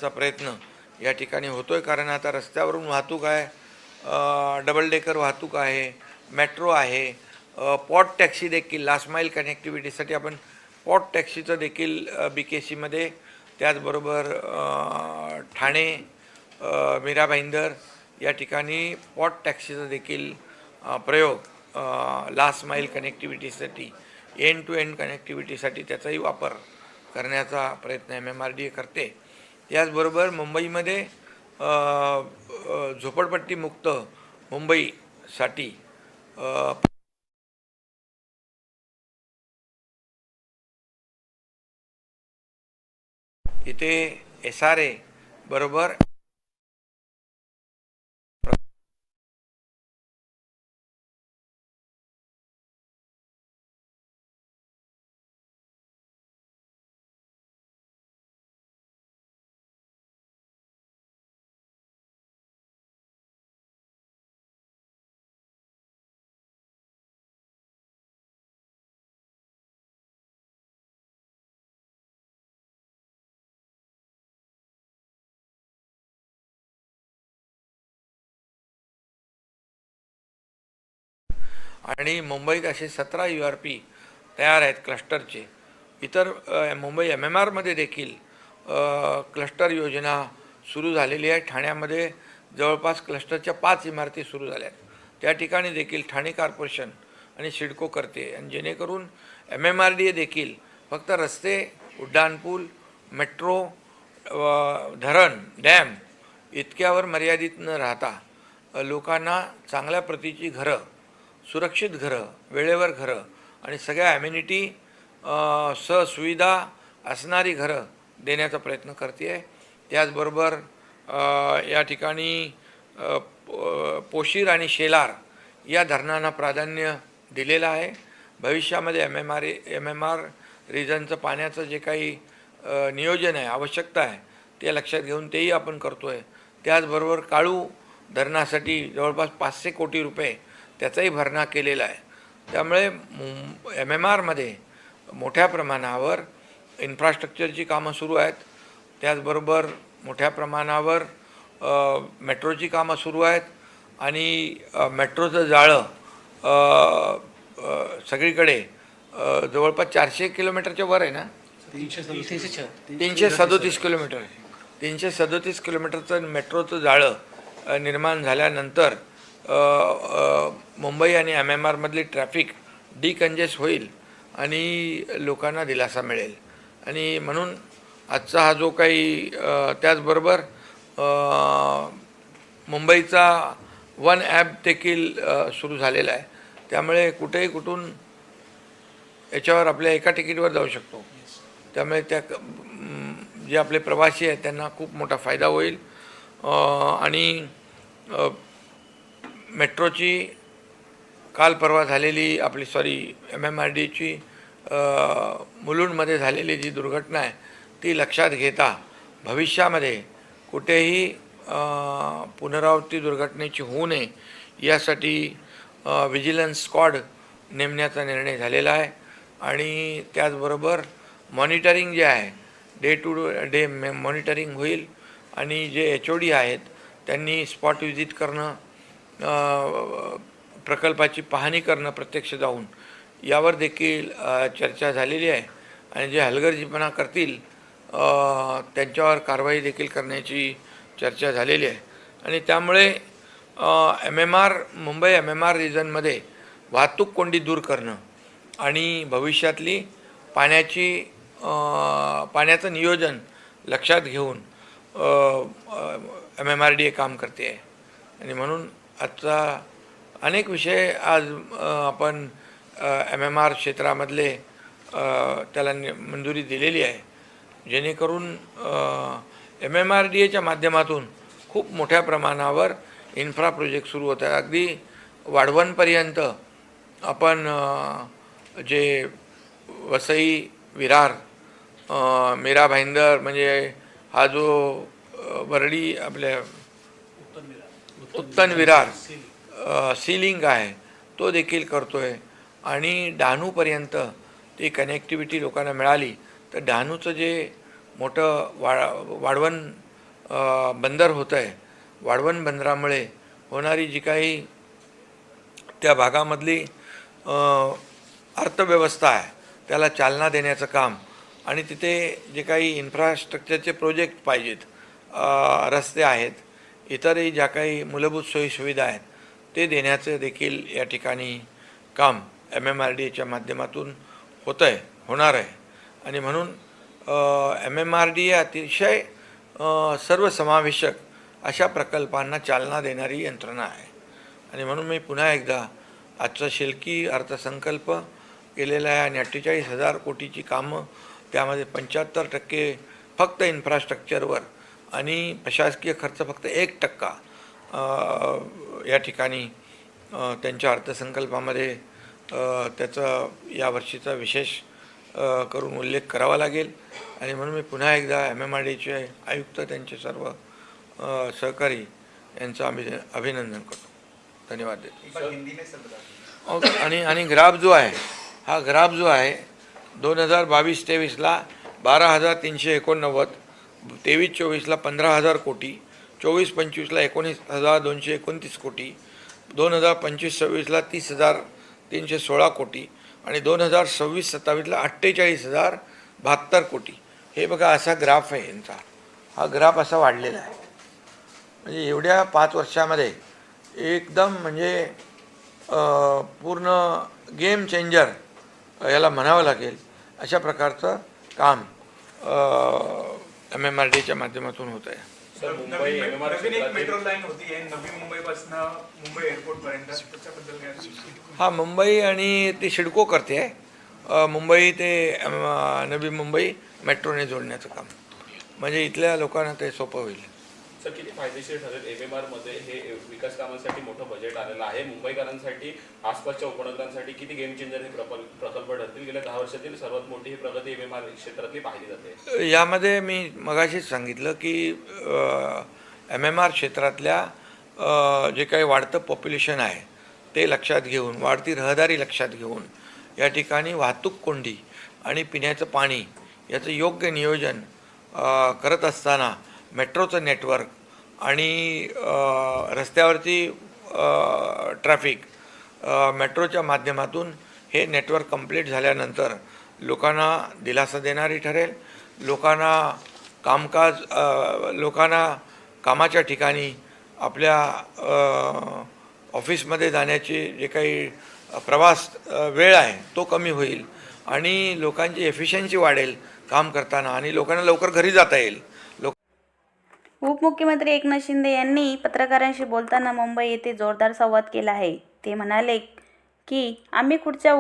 चा प्रयत्न या ठिकाणी होतोय, कारण आता रस्त्यावरून वाहतूक आहे, डबल डेकर वाहतूक आहे, मेट्रो आहे, पॉट टॅक्सी देखील लास्ट माईल कनेक्टिव्हिटीसाठी आपण पॉट टॅक्सीचं देखील BKCमध्ये, त्याचबरोबर ठाणे, मीरा भाईंदर या ठिकाणी पॉट टॅक्सीचा देखील प्रयोग लास्ट माईल कनेक्टिव्हिटीसाठी, एंड टू एंड कनेक्टिव्हिटीसाठी त्याचाही वापर करण्याचा प्रयत्न MMRDA करते. याचबरोबर मुंबईमध्ये झोपडपट्टीमुक्त मुंबईसाठी इथे SRA बरोबर आणि मुंबईत असे 17 URP तयार आहेत क्लस्टरचे. इतर मुंबई MMRमध्ये देखील क्लस्टर योजना सुरू झालेली आहे. ठाण्यामध्ये जवळपास क्लस्टरच्या 5 इमारती सुरू झाल्या आहेत. त्या ठिकाणी देखील ठाणे कॉर्पोरेशन आणि सिडको करते, आणि जेणेकरून MMRDA देखील फक्त रस्ते, उड्डाणपूल, मेट्रो, धरण, डॅम इतक्यावर मर्यादित न राहता लोकांना चांगल्या प्रतीची घरं, सुरक्षित घरं, वेळेवर घरं आणि सगळ्या ॲम्युनिटी सहसुविधा असणारी घरं देण्याचा प्रयत्न करते आहे. त्याचबरोबर या ठिकाणी पोशीर आणि शेलार या धरणांना प्राधान्य दिलेलं आहे. भविष्यामध्ये MMR रिजनचं पाण्याचं जे काही नियोजन आहे, आवश्यकता आहे, ते लक्षात घेऊन तेही आपण करतो आहे. त्याचबरोबर काळू धरणासाठी जवळपास 500 कोटी रुपये त्याचाही भरणा केलेला आहे. त्यामुळे MMRमध्ये मोठ्या प्रमाणावर इन्फ्रास्ट्रक्चरची कामं सुरू आहेत. त्याचबरोबर मोठ्या प्रमाणावर मेट्रोची कामं सुरू आहेत, आणि मेट्रोचं जाळं सगळीकडे जवळपास 400 किलोमीटरच्या वर आहे ना, 337 किलोमीटर, 337 किलोमीटरचं मेट्रोचं जाळं निर्माण झाल्यानंतर मुंबई आणि MMRमधली ट्रॅफिक डिकंजेस्ट होईल आणि लोकांना दिलासा मिळेल. आणि म्हणून आजचा हा जो काही त्याचबरोबर मुंबईचा वन ॲप देखील सुरू झालेला आहे. त्यामुळे कुठेही कुठून याच्यावर आपल्या एका तिकीटवर जाऊ शकतो. त्यामुळे त्या जे आपले प्रवासी आहेत त्यांना खूप मोठा फायदा होईल. आणि मेट्रोची काल परवा झालेली MMRDAची मुलुंडमध्ये झालेली जी दुर्घटना आहे ती लक्षात घेता भविष्यामध्ये कुठेही पुनरावृत्ती दुर्घटनेची होऊ नये यासाठी विजिलन्स स्क्वॉड नेमण्याचा निर्णय झालेला आहे. आणि त्याचबरोबर मॉनिटरिंग जे आहे, डे टू डे मॉनिटरिंग होईल, आणि जे HOD आहेत त्यांनी स्पॉट व्हिजिट करणं, प्रकल्पाची पाहणी करणं प्रत्यक्ष जाऊन, यावर देखील चर्चा झालेली आहे. आणि जे हलगर्जीपणा करतील त्यांच्यावर कारवाई देखील करण्याची चर्चा झालेली आहे. आणि त्यामुळे मुंबई MMR रिजनमध्ये वाहतूक कोंडी दूर करणं आणि भविष्यातली पाण्याचं नियोजन लक्षात घेऊन MMRDA काम करते आहे. आणि म्हणून आजचा अनेक विषय आज आपण MMR क्षेत्रामधले त्याला मंजुरी दिलेली आहे, जेणेकरून MMRDAच्या माध्यमातून खूप मोठ्या प्रमाणावर इन्फ्रा प्रोजेक्ट सुरू होत आहे. अगदी वाढवणपर्यंत आपण जे वसई विरार, मीरा भाईंदर, म्हणजे हा जो बरडी आपल्या उत्तन विरार सीलिंग आहे तो देखील करतो आहे. आणि डहाणूपर्यंत ती कनेक्टिव्हिटी लोकांना मिळाली तर डहाणूचं जे मोठं वाढवण बंदर होतं आहे, वाढवण बंदरामुळे होणारी जी काही त्या भागामधली अर्थव्यवस्था आहे त्याला चालना देण्याचं काम आणि तिथे जे काही इन्फ्रास्ट्रक्चरचे प्रोजेक्ट पाहिजेत, रस्ते आहेत, इतरही ज्या काही मूलभूत सोयीसुविधा आहेत ते देण्याचं देखील या ठिकाणी काम MMRDAच्या माध्यमातून होणार आहे. आणि म्हणून MMRDA अतिशय सर्वसमावेशक अशा प्रकल्पांना चालना देणारी यंत्रणा आहे. आणि म्हणून मी पुन्हा एकदा आजचा शिल्की अर्थसंकल्प केलेला आहे आणि 48,000 कोटीची कामं, त्यामध्ये 75% फक्त इन्फ्रास्ट्रक्चरवर आणि प्रशासकीय खर्च फक्त 1% या ठिकाणी त्यांच्या अर्थसंकल्पामध्ये त्याचा यावर्षीचा विशेष करून उल्लेख करावा लागेल. आणि म्हणून मी पुन्हा एकदा MMRDAचे आयुक्त, त्यांचे सर्व सहकारी यांचं अभिनंदन करतो, धन्यवाद देतो. आणि ग्राफ जो आहे, हा ग्राफ जो आहे 2022-23ला 12,389, 23-24ला 15,000 कोटी, 24-25ला 19,229 कोटी, 2025-26ला 30,316 कोटी आणि 2026-27ला 48,072 कोटी. हे बघा, असा ग्राफ आहे यांचा. हा ग्राफ असा वाढलेला आहे. म्हणजे एवढ्या 5 वर्षामध्ये एकदम म्हणजे पूर्ण गेम चेंजर याला म्हणावं लागेल अशा प्रकारचं काम MMRDAच्या माध्यमातून होत आहे. मेट्रो लाईन होती आहे नवी मुंबईपासून मुंबई एअरपोर्टपर्यंत, त्याच्याबद्दल काय? हा, मुंबई आणि ती सिडको करते आहे. मुंबई ते नवी मुंबई मेट्रोने जोडण्याचं काम, म्हणजे इथल्या लोकांना ते सोपं होईल. सर, किती फायदेशीर ठरेल MMR मध्ये हे विकास कामांसाठी मोठं बजेट आलेलं आहे? मुंबईकरांसाठी, आसपासच्या उपनगरांसाठी किती गेम चेंजर हे प्रकल्प ठरतील? गेल्या 10 वर्षातील सर्वात मोठी ही प्रगती MMR क्षेत्रातली पाहिली जाते. यामध्ये मी मगाशीच सांगितलं की MMR क्षेत्रातल्या जे काही वाढतं पॉप्युलेशन आहे ते लक्षात घेऊन, वाढती रहदारी लक्षात घेऊन या ठिकाणी वाहतूक कोंडी आणि पिण्याचं पाणी याचं योग्य नियोजन करत असताना मेट्रोचं नेटवर्क आणि रस्त्यावरती ट्रॅफिक मेट्रोच्या माध्यमातून हे नेटवर्क कंप्लीट झाल्यानंतर लोकांना दिलासा देणारी ठरेल. लोकांना कामाच्या ठिकाणी आपल्या ऑफिसमध्ये जाण्याची जे काही प्रवास वेळ आहे तो कमी होईल आणि लोकांची एफिशियन्सी वाढेल काम करताना आणि लोकांना लवकर घरी जाता येईल. उपमुख्यमंत्री एकनाथ शिंदे यांनी पत्रकारांशी बोलताना मुंबई येथे जोरदार संवाद केला आहे. ते म्हणाले की आम्ही खुर्च्या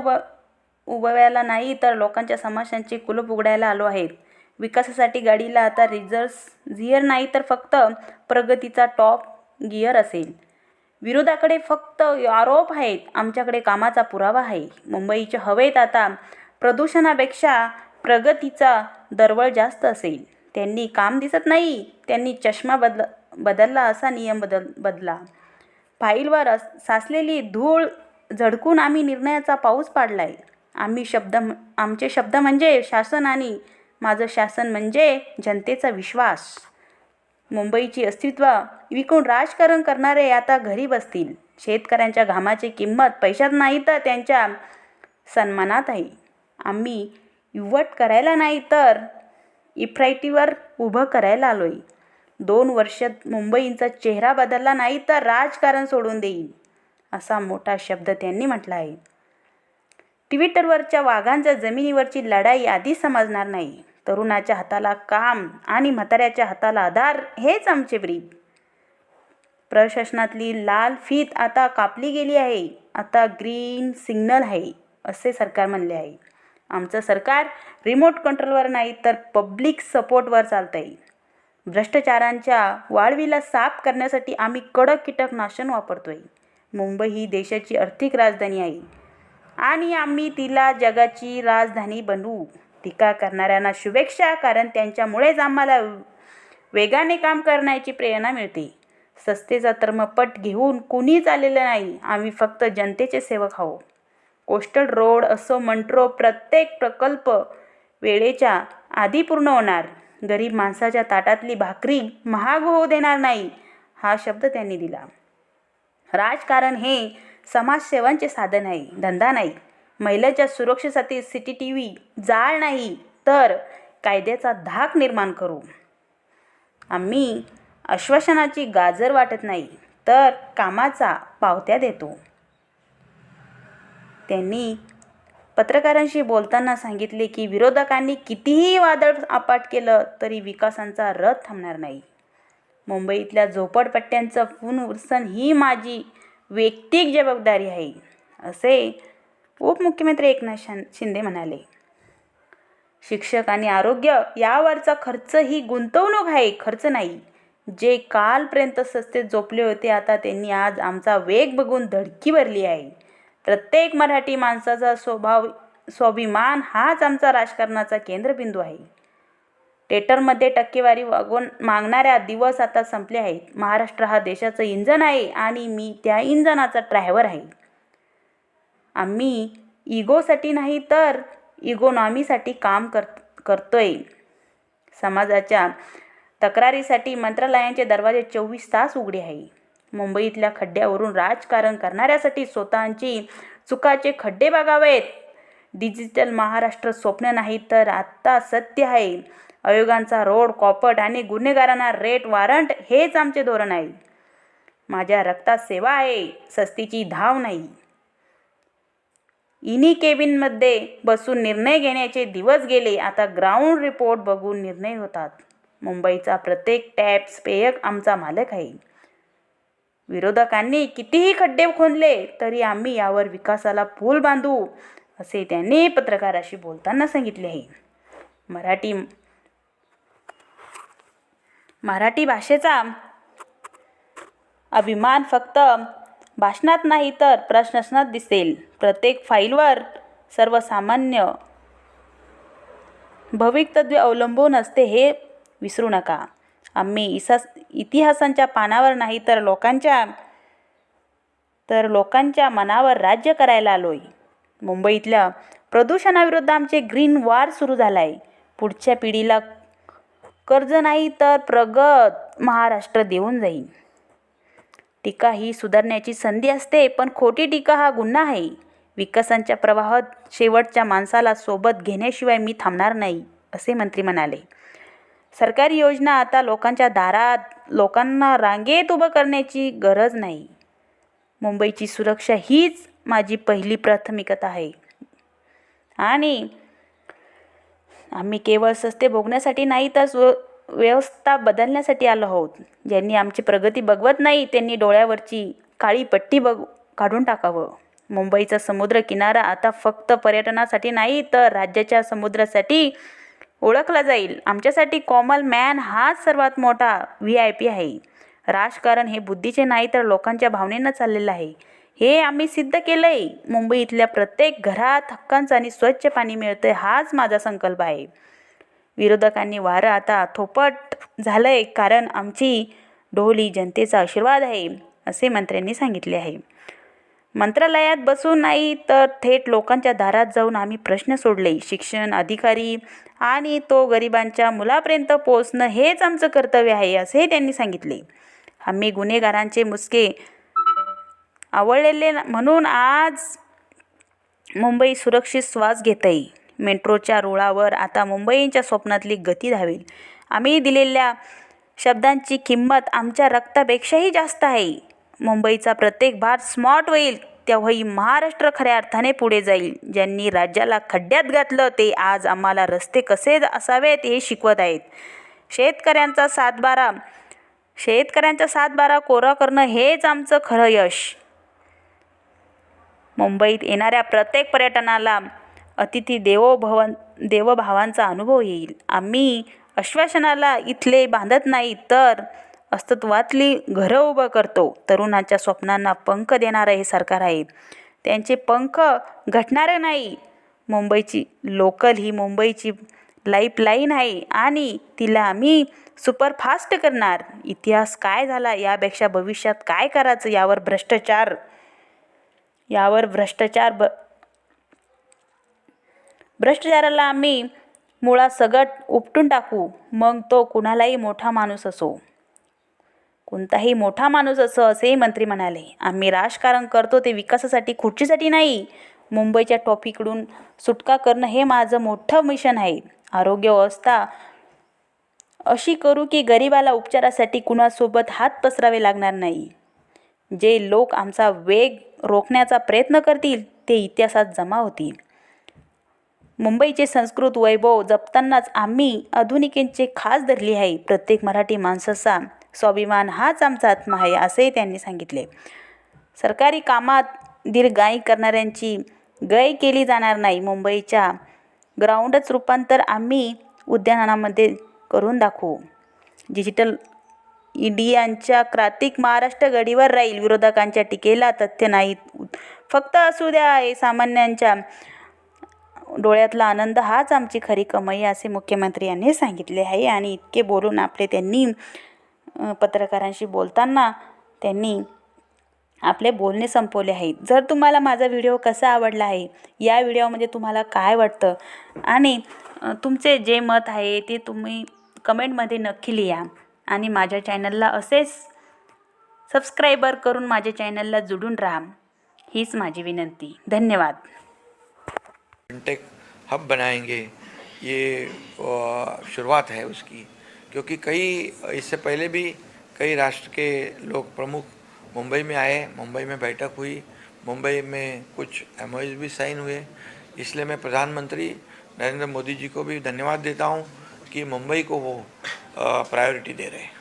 उभवायला नाही तर लोकांच्या समस्यांची कुलूप उघडायला आलो आहेत. विकासासाठी गाडीला आता रिव्हर्स गिअर नाही तर फक्त प्रगतीचा टॉप गिअर असेल. विरोधाकडे फक्त आरोप आहेत, आमच्याकडे कामाचा पुरावा आहे. मुंबईच्या हवेत आता प्रदूषणापेक्षा प्रगतीचा दरवळ जास्त असेल. त्यांनी काम दिसत नाही, त्यांनी चष्मा बदलला असा नियम बदला. फाईलवर साचलेली धूळ झडकून आम्ही निर्णयाचा पाऊस पाडलाय. आमचे शब्द म्हणजे शासन आणि माझं शासन म्हणजे जनतेचा विश्वास. मुंबईची अस्तित्व विकून राजकारण करणारे आता घरी बसतील. शेतकऱ्यांच्या घामाची किंमत पैशात नाही तर त्यांच्या सन्मानात आहे. आम्ही युवट करायला नाही तर इफ्रायटीवर उभं करायला आलोय. 2 वर्षात मुंबईचा चेहरा बदलला नाही तर राजकारण सोडून देईल, असा मोठा शब्द त्यांनी म्हटला आहे. ट्विटरवरच्या वाघांच्या जमिनीवरची लढाई आधीच समजणार नाही. तरुणाच्या हाताला काम आणि म्हाताऱ्याच्या हाताला आधार हेच आमचे ब्रीद. प्रशासनातली लाल फीत आता कापली गेली आहे. आता ग्रीन सिग्नल आहे असे सरकार म्हणले आहे. आमचं सरकार रिमोट कंट्रोलवर नाही तर पब्लिक सपोर्टवर चालतं आहे. भ्रष्टाचारांच्या वाळवीला साफ करण्यासाठी आम्ही कडक कीटकनाशक वापरतोय. मुंबई ही देशाची आर्थिक राजधानी आहे आणि आम्ही तिला जगाची राजधानी बनवू. टीका करणाऱ्यांना शुभेच्छा, कारण त्यांच्यामुळेच आम्हाला वेगाने काम करण्याची प्रेरणा मिळते. सस्तेचा धर्मपट घेऊन कुणीच आलेलं नाही. आम्ही फक्त जनतेचे सेवक आहोत. कोस्टल रोड असो, मेट्रो, प्रत्येक प्रकल्प वेळेच्या आधी पूर्ण होणार. गरीब माणसाच्या ताटातली भाकरी महाग होऊ देणार नाही, हा शब्द त्यांनी दिला. राजकारण हे समाजसेवांचे साधन आहे, धंदा नाही. महिलांच्या सुरक्षेसाठी CCTV जाळ नाही, तर कायद्याचा धाक निर्माण करू. आम्ही आश्वासनाची गाजर वाटत नाही, तर कामाचा पावत्या देतो. त्यांनी पत्रकारांशी बोलताना सांगितले की विरोधकांनी कितीही वादळ आपाट केलं तरी विकासाचा रथ थांबणार नाही. मुंबईतल्या झोपडपट्ट्यांचं पुनर्वसन ही माझी वैयक्तिक जबाबदारी आहे, असे उपमुख्यमंत्री एकनाथ शिंदे म्हणाले. शिक्षक आणि आरोग्य यावरचा खर्च ही गुंतवणूक आहे, खर्च नाही. जे कालपर्यंत सस्ते झोपले होते, आता त्यांनी आज आमचा वेग बघून धडकी भरली आहे. प्रत्येक मराठी माणसाचा स्वाभिमान हाच आमचा राजकारणाचा केंद्रबिंदू आहे. टेटरमध्ये टक्केवारी मागणाऱ्या दिवस आता संपले आहेत. महाराष्ट्र हा देशाचं इंजन आहे आणि मी त्या इंजनाचा ड्रायव्हर आहे. आम्ही इगोसाठी नाही तर इकॉनॉमीसाठी काम करतोय. समाजाच्या तक्रारीसाठी मंत्रालयांचे दरवाजे 24 तास उघडे आहे. मुंबईतल्या खड्ड्यावरून राजकारण करणाऱ्यासाठी स्वतःची चुकाचे खड्डे बघावेत. डिजिटल महाराष्ट्र स्वप्न नाही तर आत्ता सत्य आहे. आयोगांचा रोड कॉपट आणि गुन्हेगारांना रेट वॉरंट हेच आमचे धोरण आहे. माझ्या रक्तात सेवा आहे, सस्तीची धाव नाही. इनी केबिनमध्ये बसून निर्णय घेण्याचे दिवस गेले, आता ग्राउंड रिपोर्ट बघून निर्णय होतात. मुंबईचा प्रत्येक टॅक्स पेयर आमचा मालक आहे. विरोधकांनी कितीही खड्डे खोदले तरी आम्ही यावर विकासाला पूल बांधू, असे त्यांनी पत्रकाराशी बोलताना सांगितले आहे. मराठी भाषेचा अभिमान फक्त भाषणात नाही तर प्रशासनात दिसेल. प्रत्येक फाईलवर सर्वसामान्य भवितव्य अवलंबून असते, हे विसरू नका. आम्ही इतिहासाच्या पानावर नाही तर लोकांच्या मनावर राज्य करायला आलोय. मुंबईतल्या प्रदूषणाविरुद्ध आमचे ग्रीन वॉर सुरू झाला आहे. पुढच्या पिढीला कर्ज नाही तर प्रगत महाराष्ट्र देऊन जाईल. टीका ही सुधारण्याची संधी असते, पण खोटी टीका हा गुन्हा आहे. विकासाच्या प्रवाहात शेवटच्या माणसाला सोबत घेण्याशिवाय मी थांबणार नाही, असे मंत्री म्हणाले. सरकारी योजना आता लोकांच्या दारात, लोकांना रांगेत उभं करण्याची गरज नाही. मुंबईची सुरक्षा हीच माझी पहिली प्राथमिकता आहे आणि आम्ही केवळ सस्ते भोगण्यासाठी नाही तर व्यवस्था बदलण्यासाठी आलो आहोत. ज्यांनी आमची प्रगती बघवत नाही त्यांनी डोळ्यावरची काळी पट्टी काढून टाकावं. मुंबईचा समुद्र किनारा आता फक्त पर्यटनासाठी नाही तर राज्याच्या समुद्रासाठी ओळखला जाईल. आमच्यासाठी कॉमन मॅन हाच सर्वात मोठा VIP आहे. राजकारण हे बुद्धीचे नाही तर लोकांच्या भावनेनं चाललेलं आहे, हे आम्ही सिद्ध केलंय. मुंबईतल्या प्रत्येक घरात हक्काचं आणि स्वच्छ पाणी मिळतंय, हाच माझा संकल्प आहे. विरोधकांनी वारं आता थोपट झालंय, कारण आमची ढोली जनतेचा आशीर्वाद आहे, असे मंत्र्यांनी सांगितले आहे. मंत्रालयात बसून नाही तर थेट लोकांच्या दारात जाऊन आम्ही प्रश्न सोडले. शिक्षण, अधिकारी आणि तो गरिबांच्या मुलापर्यंत पोहोचणं हेच आमचं कर्तव्य आहे, असे त्यांनी सांगितले. आम्ही गुन्हेगारांचे मुसके आवळलेले म्हणून आज मुंबई सुरक्षित श्वास घेत आहे. मेट्रोच्या रुळावर आता मुंबईच्या स्वप्नातली गती धावेल. आम्ही दिलेल्या शब्दांची किंमत आमच्या रक्तापेक्षाही जास्त आहे. मुंबईचा प्रत्येक भाग स्मार्ट होईल, तेव्हाही महाराष्ट्र खऱ्या अर्थाने पुढे जाईल. ज्यांनी राज्याला खड्ड्यात घातलं ते आज आम्हाला रस्ते कसे असावेत हे शिकवत आहेत. शेतकऱ्यांचा सातबारा कोरा करणं हेच आमचं खरं यश. मुंबईत येणाऱ्या प्रत्येक पर्यटनाला अतिथी देवभावांचा अनुभव येईल. आम्ही आश्वासनाला इथले बांधत नाही तर अस्तित्वातली घरं उभं करतो. तरुणांच्या स्वप्नांना पंख देणारं हे सरकार आहे, त्यांचे पंख घटणारे नाही. मुंबईची लोकल ही मुंबईची लाईफलाईन आहे आणि तिला आम्ही सुपरफास्ट करणार. इतिहास काय झाला यापेक्षा भविष्यात काय करायचं यावर भ्रष्टाचाराला आम्ही मुळात सगट उपटून टाकू, मग तो कुणालाही मोठा माणूस असो, कोणताही मोठा माणूस असो, असेही मंत्री म्हणाले. आम्ही राजकारण करतो ते विकासासाठी, खुर्चीसाठी नाही. मुंबईच्या टॉपिकडून सुटका करणं हे माझं मोठं मिशन आहे. आरोग्य व्यवस्था अशी करू की गरिबाला उपचारासाठी कुणासोबत हात पसरावे लागणार नाही. जे लोक आमचा वेग रोखण्याचा प्रयत्न करतील ते इतिहासात जमा होतील. मुंबईचे संस्कृत वैभव जपतानाच आम्ही आधुनिकेचे खास धरली आहे. प्रत्येक मराठी माणसाचा स्वाभिमान हाच आमचा आत्मा आहे, असेही त्यांनी सांगितले. सरकारी कामात दीर्घाई करणाऱ्यांची गय केली जाणार नाही. मुंबईच्या ग्राउंडच रूपांतर आम्ही उद्यानामध्ये करून दाखवू. डिजिटल इंडियाच्या क्रांतिक महाराष्ट्र गडीवर राहील. विरोधकांच्या टीकेला तथ्य नाहीत, फक्त असू द्या. हे सामान्यांच्या डोळ्यातला आनंद हाच आमची खरी कमाई, असे मुख्यमंत्री यांनी सांगितले आहे. आणि इतके बोलून त्यांनी पत्रकारांशी बोलताना त्यांनी आपले बोलणे संपवले आहेत. जर तुम्हाला माझा व्हिडिओ कसा आवडला आहे, या व्हिडिओमध्ये तुम्हाला काय वाटतं आणि तुमचे जे मत आहे ते तुम्ही कमेंटमध्ये नक्की लिहा. आणि माझ्या चॅनलला असेच सबस्क्रायबर करून माझ्या चॅनलला जुडून राहा, हीच माझी विनंती. धन्यवाद. फिनटेक हब बनाएंगे, ये शुरुआत है उसकी, क्योंकि इससे पहले भी कई राष्ट्र के लोग प्रमुख मुंबई में आए, मुंबई में बैठक हुई, मुंबई में कुछ MOUs भी साइन हुए. इसलिए मैं प्रधानमंत्री नरेंद्र मोदी जी को भी धन्यवाद देता हूँ कि मुंबई को वो प्रायोरिटी दे रहे हैं.